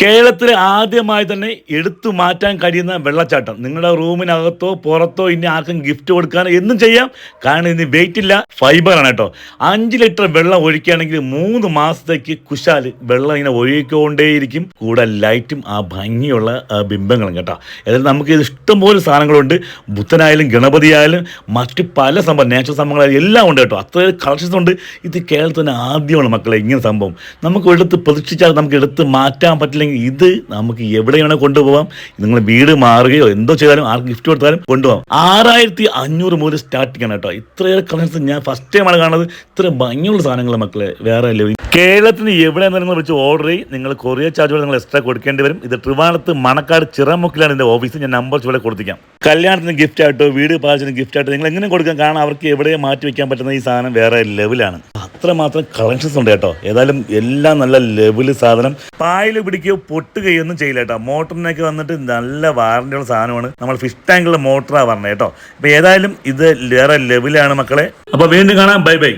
കേരളത്തിൽ ആദ്യമായി തന്നെ എടുത്തു മാറ്റാൻ കഴിയുന്ന വെള്ളച്ചാട്ടം. നിങ്ങളുടെ റൂമിനകത്തോ പുറത്തോ ഇനി ആർക്കും ഗിഫ്റ്റ് കൊടുക്കാനോ എന്നും ചെയ്യാം. കാരണം ഇതിന് വെയിറ്റ് ഇല്ല, ഫൈബറാണ് കേട്ടോ. 5 ലിറ്റർ വെള്ളം ഒഴിക്കുകയാണെങ്കിൽ 3 മാസത്തേക്ക് കുശാല് വെള്ളം ഇങ്ങനെ ഒഴുകിക്കൊണ്ടേയിരിക്കും. കൂടെ ലൈറ്റും ആ ഭംഗിയുള്ള ബിംബങ്ങളും കേട്ടോ. ഏതായാലും നമുക്ക് ഇത് ഇഷ്ടംപോലെ സാധനങ്ങളുണ്ട്. ബുദ്ധനായാലും ഗണപതിയായാലും മറ്റ് പല സംഭവം നാച്ചുറൽ സംഭവങ്ങളായാലും എല്ലാം ഉണ്ട് കേട്ടോ. അത്രയും കളക്ഷൻസ് ഉണ്ട്. ഇത് കേരളത്തിൽ തന്നെ ആദ്യമാണ് മക്കളെ ഇങ്ങനെ സംഭവം. നമുക്ക് എടുത്ത് പ്രതീക്ഷിച്ചാൽ നമുക്ക് എടുത്ത് മാറ്റാൻ പറ്റില്ലെങ്കിൽ ഇത് നമുക്ക് എവിടെ വേണേൽ കൊണ്ടുപോകാം. നിങ്ങൾ വീട് മാറുകയോ എന്തോ ചെയ്താലും ആർക്ക് ഗിഫ്റ്റ് കൊടുത്താലും കൊണ്ടുപോകാം. 6500 മുതൽ സ്റ്റാർട്ടിംഗ് ആണ് കേട്ടോ. ഇത്രയേറെ കളക്ഷൻസ് ഞാൻ ഫസ്റ്റ് ടൈമാണ് കാണുന്നത്. ഇത്ര ഭംഗിയുള്ള സാധനങ്ങൾ മക്കളെ വേറെ ഇല്ല. കേരളത്തിന് എവിടെ നിങ്ങൾ വെച്ച് ഓർഡർ ചെയ്യും. നിങ്ങൾ കൊറിയർ ചാർജ് നിങ്ങൾ എക്സ്ട്രാ കൊടുക്കേണ്ടി വരും. ഇത് ട്രിവാൻഡ്രത്ത് മണക്കാട് ചിറമുക്കിലാണ് എൻ്റെ ഓഫീസ്. ഞാൻ നമ്പർ ചുവടെ കൊടുത്തിരിക്കാം. കല്യാണത്തിന് ഗിഫ്റ്റ് ആയിട്ടോ വീട് പാചകത്തിന് ഗിഫ്റ്റ് ആയിട്ടോ നിങ്ങൾ എങ്ങനെ കൊടുക്കാം. കാരണം അവർക്ക് എവിടെ മാറ്റി വെക്കാൻ പറ്റുന്ന ഈ സാധനം വേറെ ലെവലാണ്. അത്രമാത്രം കളക്ഷൻസ് ഉണ്ട് കേട്ടോ. ഏതായാലും എല്ലാം നല്ല ലെവല് സാധനം. പായൽ പിടിക്കുകയോ പൊട്ടുകയോ ഒന്നും ചെയ്യില്ല കേട്ടോ. മോട്ടറിനൊക്കെ വന്നിട്ട് നല്ല വാറണ്ടിയുള്ള സാധനമാണ്. നമ്മൾ ഫിഷ് ടാങ്കിലുള്ള മോട്ടറാണ് പറഞ്ഞത് കേട്ടോ. അപ്പോൾ ഏതായാലും ഇത് വേറെ ലെവലാണ് മക്കളെ. അപ്പോൾ വീണ്ടും കാണാം. Bye bye.